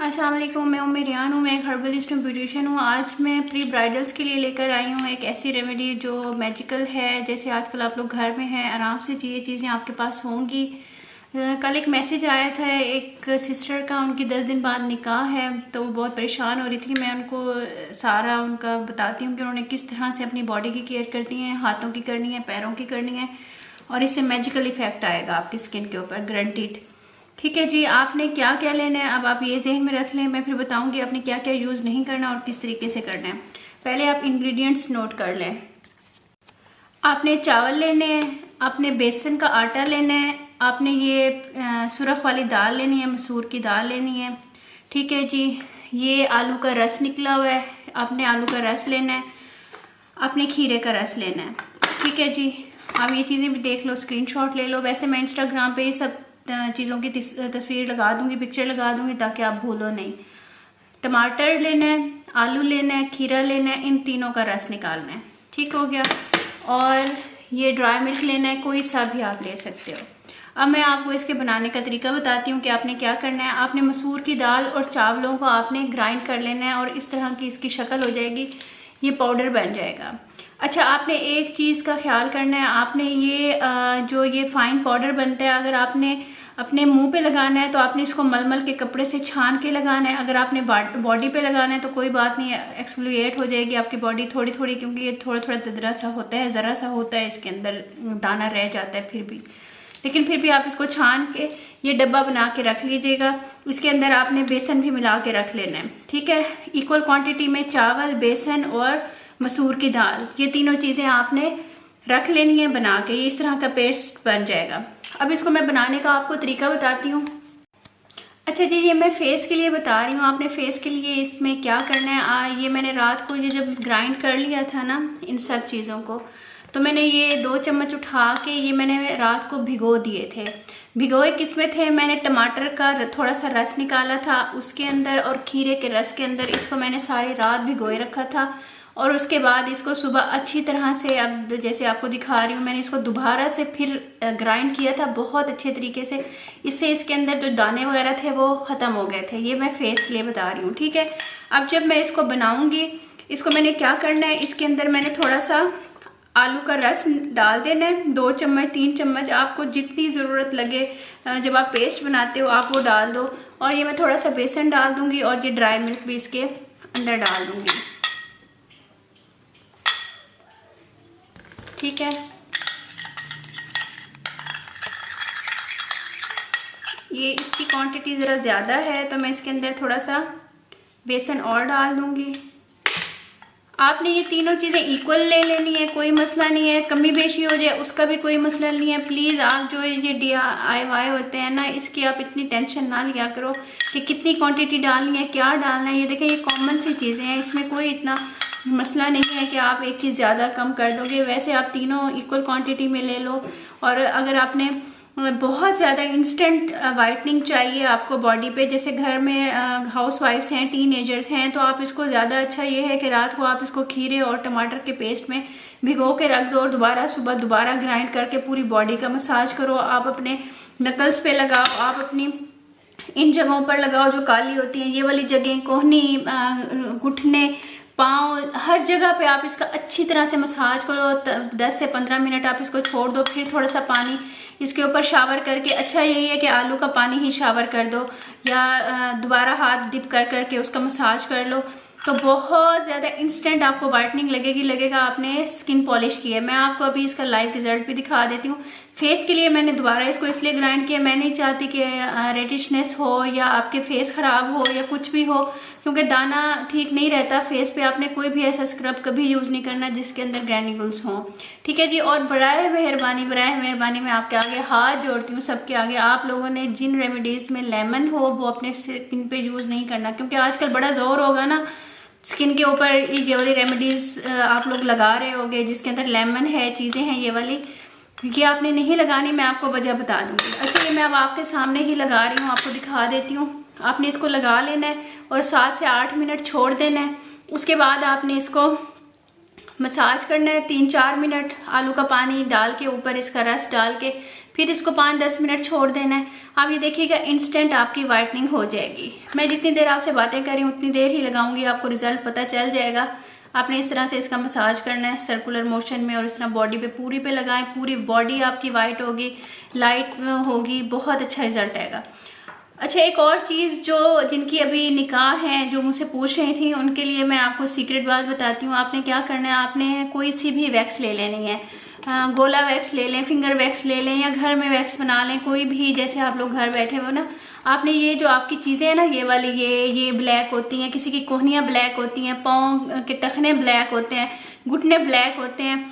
अस्सलाम वालेकुम, मैं उम्मे रियान हूँ। मैं एक हर्बलिस्ट हूँ, ब्यूटिशियन हूँ। आज मैं प्री ब्राइडल्स के लिए लेकर आई हूँ एक ऐसी रेमेडी जो मैजिकल है। जैसे आजकल आप लोग घर में हैं, आराम से ये चीज़ें आपके पास होंगी। कल एक मैसेज आया था एक सिस्टर का, उनकी 10 दिन बाद निकाह है, तो वो बहुत परेशान हो रही थी। मैं उनको सारा उनका बताती हूँ कि उन्होंने किस तरह से अपनी बॉडी की केयर करनी है, हाथों की करनी है, पैरों की करनी है, और इससे मैजिकल इफेक्ट आएगा आपकी स्किन के ऊपर, गारंटीड। ठीक है जी, आपने क्या क्या लेना है अब आप ये जहन में रख लें। मैं फिर बताऊंगी आपने क्या क्या यूज़ नहीं करना और किस तरीके से करना है। पहले आप इंग्रेडिएंट्स नोट कर लें। आपने चावल लेने हैं, आपने बेसन का आटा लेना है, आपने ये सुरख वाली दाल लेनी है, मसूर की दाल लेनी है। ठीक है जी, ये आलू का रस निकला हुआ है, आपने आलू का रस लेना है, आपने खीरे का रस लेना है। ठीक है जी, आप ये चीज़ें भी देख लो, स्क्रीनशॉट ले लो। वैसे मैं इंस्टाग्राम पे ये सब चीज़ों की तस्वीर लगा दूंगी, पिक्चर लगा दूंगी, ताकि आप भूलो नहीं। टमाटर लेना है, आलू लेना है, खीरा लेना है, इन तीनों का रस निकालना है। ठीक हो गया। और ये ड्राई मिल्क लेना है, कोई सा भी आप ले सकते हो। अब मैं आपको इसके बनाने का तरीका बताती हूँ कि आपने क्या करना है। आपने मसूर की दाल और चावलों को आपने ग्राइंड कर लेना है, और इस तरह की इसकी शक्ल हो जाएगी, ये पाउडर बन जाएगा। अच्छा, आपने एक चीज़ का ख्याल करना है। आपने ये जो ये फाइन पाउडर बनता है, अगर आपने अपने मुंह पे लगाना है तो आपने इसको मलमल के कपड़े से छान के लगाना है। अगर आपने बॉडी पे लगाना है तो कोई बात नहीं, एक्सफोलिएट हो जाएगी आपकी बॉडी थोड़ी थोड़ी, क्योंकि ये थोड़ा थोड़ा ददरा सा होता है, ज़रा सा होता है, इसके अंदर दाना रह जाता है फिर भी। लेकिन फिर भी आप इसको छान के ये डब्बा बना के रख लीजिएगा। इसके अंदर आपने बेसन भी मिला के रख लेना है। ठीक है, इक्वल क्वांटिटी में चावल, बेसन और मसूर की दाल, ये तीनों चीज़ें आपने रख लेनी है बना के। ये इस तरह का पेस्ट बन जाएगा। अब इसको मैं बनाने का आपको तरीका बताती हूँ। अच्छा जी, ये मैं फेस के लिए बता रही हूँ। आपने फेस के लिए इसमें क्या करना है, ये मैंने रात को ये जब ग्राइंड कर लिया था ना इन सब चीज़ों को, तो मैंने ये 2 चम्मच उठा के ये मैंने रात को भिगो दिए थे। भिगोए किसमें थे, मैंने टमाटर का थोड़ा सा रस निकाला था उसके अंदर, और खीरे के रस के अंदर। इसको मैंने सारी रात भिगोए रखा था, और उसके बाद इसको सुबह अच्छी तरह से, अब जैसे आपको दिखा रही हूँ, मैंने इसको दोबारा से फिर ग्राइंड किया था बहुत अच्छे तरीके से। इससे इसके अंदर जो दाने वगैरह थे वो ख़त्म हो गए थे। ये मैं फेस के लिए बता रही हूँ। ठीक है, अब जब मैं इसको बनाऊँगी, इसको मैंने क्या करना है, इसके अंदर मैंने थोड़ा सा आलू का रस डाल देना है, 2 चम्मच 3 चम्मच, आपको जितनी ज़रूरत लगे जब आप पेस्ट बनाते हो आप वो डाल दो। और ये मैं थोड़ा सा बेसन डाल दूँगी, और ये ड्राई मिल्क भी इसके अंदर डाल दूँगी। ठीक है, ये इसकी क्वांटिटी ज़रा ज़्यादा है, तो मैं इसके अंदर थोड़ा सा बेसन और डाल दूँगी। आपने ये तीनों चीज़ें इक्वल ले लेनी है, कोई मसला नहीं है। कमी बेशी हो जाए उसका भी कोई मसला नहीं है। प्लीज़ आप जो ये DIY होते हैं ना, इसकी आप इतनी टेंशन ना लिया करो कि कितनी क्वांटिटी डालनी है, क्या डालना है। ये देखें, ये कॉमन सी चीज़ें हैं, इसमें कोई इतना मसला नहीं है कि आप एक चीज़ ज़्यादा कम कर दोगे। वैसे आप तीनों इक्वल क्वांटिटी में ले लो। और अगर आपने बहुत ज़्यादा इंस्टेंट वाइटनिंग चाहिए आपको बॉडी पे, जैसे घर में हाउस वाइफ्स हैं, टीनेजर्स हैं, तो आप इसको ज़्यादा अच्छा ये है कि रात को आप इसको खीरे और टमाटर के पेस्ट में भिगो के रख दो, और दोबारा सुबह दोबारा ग्राइंड करके पूरी बॉडी का मसाज करो। आप अपने नकल्स पे लगाओ, आप अपनी इन जगहों पर लगाओ जो काली होती हैं, ये वाली जगह, कोहनी, घुटने, पाँव, हर जगह पे आप इसका अच्छी तरह से मसाज करो। 10 से 15 मिनट आप इसको छोड़ दो, फिर थोड़ा सा पानी इसके ऊपर शावर करके, अच्छा यही है कि आलू का पानी ही शावर कर दो, या दोबारा हाथ डिप कर करके उसका मसाज कर लो, तो बहुत ज़्यादा इंस्टेंट आपको वाइटनिंग लगेगा आपने स्किन पॉलिश की है। मैं आपको अभी इसका लाइव रिजल्ट भी दिखा देती हूँ। फेस के लिए मैंने दोबारा इसको इसलिए ग्राइंड किया, मैं नहीं चाहती कि रेडिशनेस हो या आपके फेस ख़राब हो या कुछ भी हो, क्योंकि दाना ठीक नहीं रहता फेस पे। आपने कोई भी ऐसा स्क्रब कभी यूज़ नहीं करना जिसके अंदर ग्रैन्यूल्स हों। ठीक है जी, और बराए मेहरबानी मैं आपके आगे हाथ जोड़ती हूँ, सबके आगे, आप लोगों ने जिन रेमेडीज़ में लेमन हो वो अपने स्किन पे यूज़ नहीं करना, क्योंकि आजकल बड़ा ज़ोर होगा ना स्किन के ऊपर। ये वाली रेमेडीज़ आप लोग लगा रहे होगे जिसके अंदर लेमन है, चीज़ें हैं ये वाली, क्योंकि आपने नहीं लगानी, मैं आपको वजह बता दूंगी। अच्छा, ये मैं अब आपके सामने ही लगा रही हूँ, आपको दिखा देती हूँ। आपने इसको लगा लेना है और 7 से 8 मिनट छोड़ देना है। उसके बाद आपने इसको मसाज करना है 3-4 मिनट, आलू का पानी डाल के ऊपर इसका रस डाल के, फिर इसको 5-10 मिनट छोड़ देना है। आप ये देखिएगा इंस्टेंट आपकी वाइटनिंग हो जाएगी। मैं जितनी देर आपसे बातें कर रही हूँ उतनी देर ही लगाऊंगी, आपको रिजल्ट पता चल जाएगा। आपने इस तरह से इसका मसाज करना है सर्कुलर मोशन में, और इस तरह बॉडी पे पूरी पे लगाएं, पूरी बॉडी आपकी वाइट होगी, लाइट होगी, बहुत अच्छा रिजल्ट आएगा। अच्छा, एक और चीज़ जो जिनकी अभी निकाह है, जो मुझसे पूछ रही थी, उनके लिए मैं आपको सीक्रेट बात बताती हूँ। आपने क्या करना है, आपने कोई सी भी वैक्स ले लेनी है, गोला वैक्स ले लें, फिंगर वैक्स ले लें, या घर में वैक्स बना लें, कोई भी, जैसे आप लोग घर बैठे हो ना। आपने ये जो आपकी चीज़ें हैं ना, ये वाली ये ब्लैक होती हैं, किसी की कोहनियाँ ब्लैक होती हैं, पाँव के टखने ब्लैक होते हैं, घुटने ब्लैक होते हैं,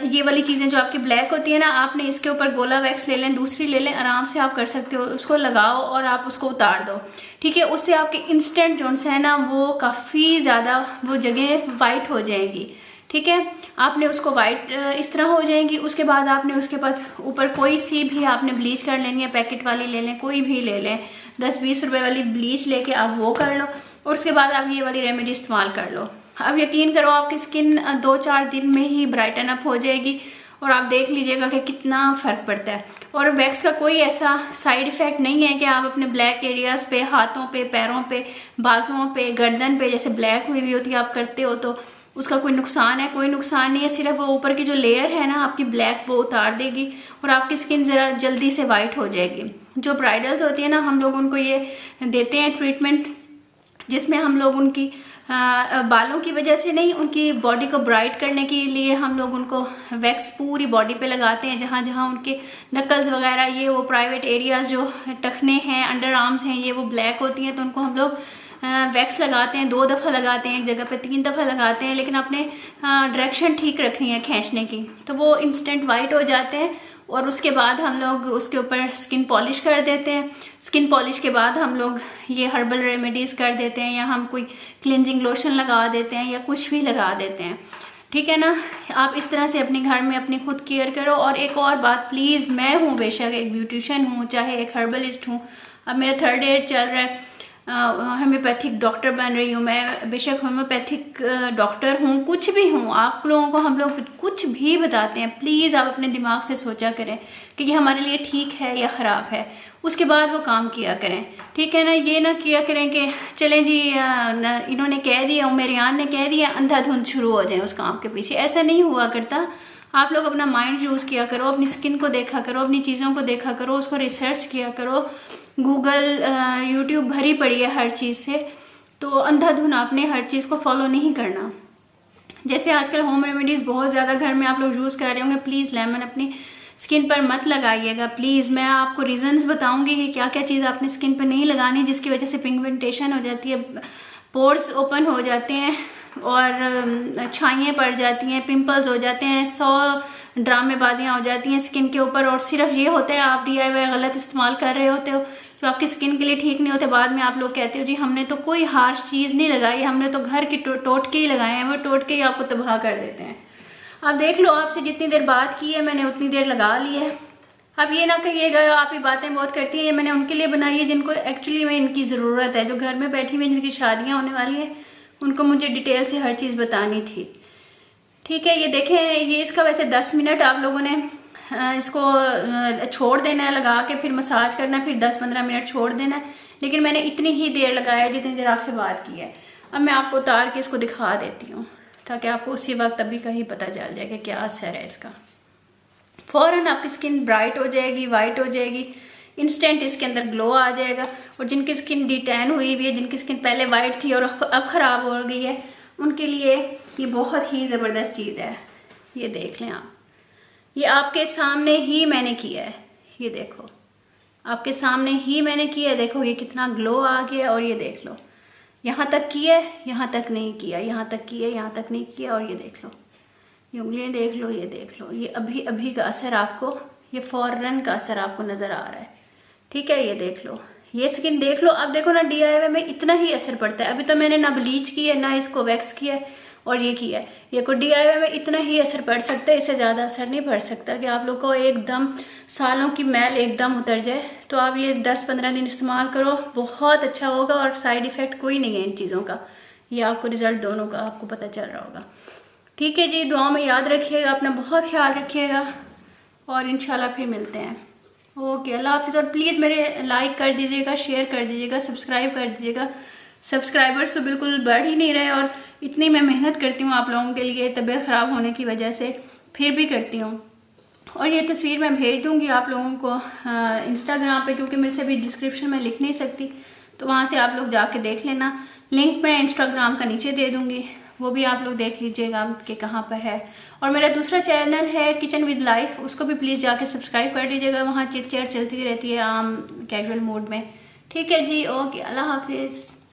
ये वाली चीज़ें जो आपकी ब्लैक होती है ना, आपने इसके ऊपर गोला वैक्स ले लें, दूसरी ले लें, आराम से आप कर सकते हो। उसको लगाओ और आप उसको उतार दो, ठीक है। उससे आपके इंस्टेंट जोन्स है ना, वो काफ़ी ज़्यादा वो जगह वाइट हो जाएगी, ठीक है। आपने उसको वाइट इस तरह हो जाएंगी। उसके बाद आपने उसके पास ऊपर कोई सी भी आपने ब्लीच कर लेनी है, पैकेट वाली ले लें, कोई भी ले लें, 10-20 रुपए वाली ब्लीच लेके आप वो कर लो, और उसके बाद आप ये वाली रेमेडी इस्तेमाल कर लो। अब यकीन करो आपकी स्किन 2-4 दिन में ही ब्राइटन अप हो जाएगी, और आप देख लीजिएगा कि कितना फ़र्क पड़ता है। और वैक्स का कोई ऐसा साइड इफ़ेक्ट नहीं है कि आप अपने ब्लैक एरियाज़ पे, हाथों पे, पैरों पे, बाजुओं पे, गर्दन पे जैसे ब्लैक हुई हुई होती है आप करते हो तो उसका कोई नुकसान है? कोई नुकसान नहीं है। सिर्फ वो ऊपर की जो लेयर है ना आपकी ब्लैक, वो उतार देगी और आपकी स्किन ज़रा जल्दी से वाइट हो जाएगी। जो ब्राइडल्स होती है ना, हम लोग उनको ये देते हैं ट्रीटमेंट, जिसमें हम लोग उनकी बालों की वजह से नहीं, उनकी बॉडी को ब्राइट करने के लिए हम लोग उनको वैक्स पूरी बॉडी पे लगाते हैं। जहाँ जहाँ उनके नकल्स वगैरह, ये वो प्राइवेट एरियाज़ जो टखने हैं, अंडर आर्म्स हैं, ये वो ब्लैक होती हैं, तो उनको हम लोग वैक्स लगाते हैं। 2 दफ़ा लगाते हैं, एक जगह पे 3 दफ़ा लगाते हैं, लेकिन अपने डायरेक्शन ठीक रखनी है खींचने की, तो वो इंस्टेंट वाइट हो जाते हैं। और उसके बाद हम लोग उसके ऊपर स्किन पॉलिश कर देते हैं। स्किन पॉलिश के बाद हम लोग ये हर्बल रेमेडीज़ कर देते हैं, या हम कोई क्लिनजिंग लोशन लगा देते हैं, या कुछ भी लगा देते हैं, ठीक है ना। आप इस तरह से अपने घर में अपनी खुद केयर करो। और एक और बात प्लीज़, मैं हूँ बेशक एक ब्यूटिशियन हूँ, चाहे एक हर्बलिस्ट हूँ, अब मेरा 3rd ईयर चल रहा है, होम्योपैथिक डॉक्टर बन रही हूँ मैं, बेशक होम्योपैथिक डॉक्टर हूँ, कुछ भी हूँ। आप लोगों को हम लोग कुछ भी बताते हैं, प्लीज़ आप अपने दिमाग से सोचा करें कि ये हमारे लिए ठीक है या ख़राब है, उसके बाद वो काम किया करें, ठीक है ना। ये ना किया करें कि चलें जी इन्होंने कह दिया, उमेरियान ने कह दिया, अंधाधुंध शुरू हो जाए उस काम के पीछे। ऐसा नहीं हुआ करता। आप लोग अपना माइंड यूज़ किया करो, अपनी स्किन को देखा करो, अपनी चीज़ों को देखा करो, उसको रिसर्च किया करो। गूगल यूट्यूब भरी पड़ी है हर चीज़ से, तो अंधाधुन आपने हर चीज़ को फॉलो नहीं करना। जैसे आजकल होम रेमेडीज़ बहुत ज़्यादा घर में आप लोग यूज़ कर रहे होंगे, प्लीज़ लेमन अपनी स्किन पर मत लगाइएगा प्लीज़। मैं आपको रीज़न्स बताऊंगी कि क्या क्या चीज़ आपने स्किन पर नहीं लगानी, जिसकी वजह से पिगमेंटेशन हो जाती है, पोर्स ओपन हो जाते हैं, और छाइयाँ पड़ जाती हैं, पिंपल्स हो जाते हैं, 100 ड्रामेबाजियाँ हो जाती हैं स्किन के ऊपर। और सिर्फ ये होता है आप DIY गलत इस्तेमाल कर रहे होते हो, जो आपकी स्किन के लिए ठीक नहीं होते। बाद में आप लोग कहते हो जी हमने तो कोई हार्श चीज़ नहीं लगाई, हमने तो घर की टोटके ही लगाए हैं, वो टोटके ही आपको तबाह कर देते हैं। आप देख लो, आपसे जितनी देर बात की है मैंने उतनी देर लगा ली है। अब ये ना कहिएगा आप ही बातें बहुत करती हैं, ये मैंने उनके लिए बनाई है जिनको एक्चुअली में इनकी ज़रूरत है, जो घर में बैठी हुई जिनकी शादियाँ होने वाली हैं, उनको मुझे डिटेल से हर चीज़ बतानी थी, ठीक है। ये देखें, ये इसका वैसे 10 मिनट आप लोगों ने इसको छोड़ देना है लगा के, फिर मसाज करना है, फिर 10-15 मिनट छोड़ देना है, लेकिन मैंने इतनी ही देर लगाया जितनी देर आपसे बात की है। अब मैं आपको उतार के इसको दिखा देती हूँ, ताकि आपको उसी वक्त अभी का ही पता चल जाए कि क्या असर है इसका। फ़ौरन आपकी स्किन ब्राइट हो जाएगी, वाइट हो जाएगी, इंस्टेंट इसके अंदर ग्लो आ जाएगा। और जिनकी स्किन डिटैन हुई हुई है, जिनकी स्किन पहले वाइट थी और अब ख़राब हो गई है, उनके लिए ये बहुत ही ज़बरदस्त चीज़ है। ये देख लें आप, ये आपके सामने ही मैंने किया है, ये देखो आपके सामने ही मैंने किया है। देखो ये कितना ग्लो आ गया, और ये देख लो यहाँ तक किया, यहाँ तक नहीं किया, यहाँ तक किया, यहाँ तक नहीं किया, और ये देख लो, ये उंगलियाँ देख लो, ये देख लो, ये अभी अभी का असर आपको, ये फ़ौरन का असर आपको नज़र आ रहा है, ठीक है। ये देख लो, ये स्किन देख लो। अब देखो ना, DIY में इतना ही असर पड़ता है। अभी तो मैंने ना ब्लीच की है, ना इसको वैक्स किया है, और ये किया है। ये को DIY में इतना ही असर पड़ सकता है, इससे ज़्यादा असर नहीं पड़ सकता कि आप लोग को एकदम सालों की मैल एकदम उतर जाए। तो आप ये 10-15 दिन इस्तेमाल करो, बहुत अच्छा होगा, और साइड इफ़ेक्ट कोई नहीं है इन चीज़ों का। ये आपको रिज़ल्ट दोनों का आपको पता चल रहा होगा, ठीक है जी। दुआ में याद रखिएगा, अपना बहुत ख्याल रखिएगा। और इंशाल्लाह फिर मिलते हैं। ओके, अल्लाह हाफिज़। और प्लीज़ मेरे लाइक कर दीजिएगा, शेयर कर दीजिएगा, सब्सक्राइब कर दीजिएगा। सब्सक्राइबर्स तो बिल्कुल बढ़ ही नहीं रहे और इतनी मैं मेहनत करती हूँ आप लोगों के लिए, तबीयत ख़राब होने की वजह से फिर भी करती हूँ। और ये तस्वीर मैं भेज दूँगी आप लोगों को इंस्टाग्राम पे, क्योंकि मेरे से भी डिस्क्रिप्शन में लिख नहीं सकती, तो वहाँ से आप लोग जाके देख लेना। लिंक मैं इंस्टाग्राम का नीचे दे दूँगी, वो भी आप लोग देख लीजिएगा कि कहाँ पर है। और मेरा दूसरा चैनल है किचन विद लाइफ, उसको भी प्लीज़ जाके सब्सक्राइब कर लीजिएगा, वहाँ चिट चैट चलती रहती है आम कैजुअल मोड में। ठीक है जी, ओके, अल्लाह हाफिज़।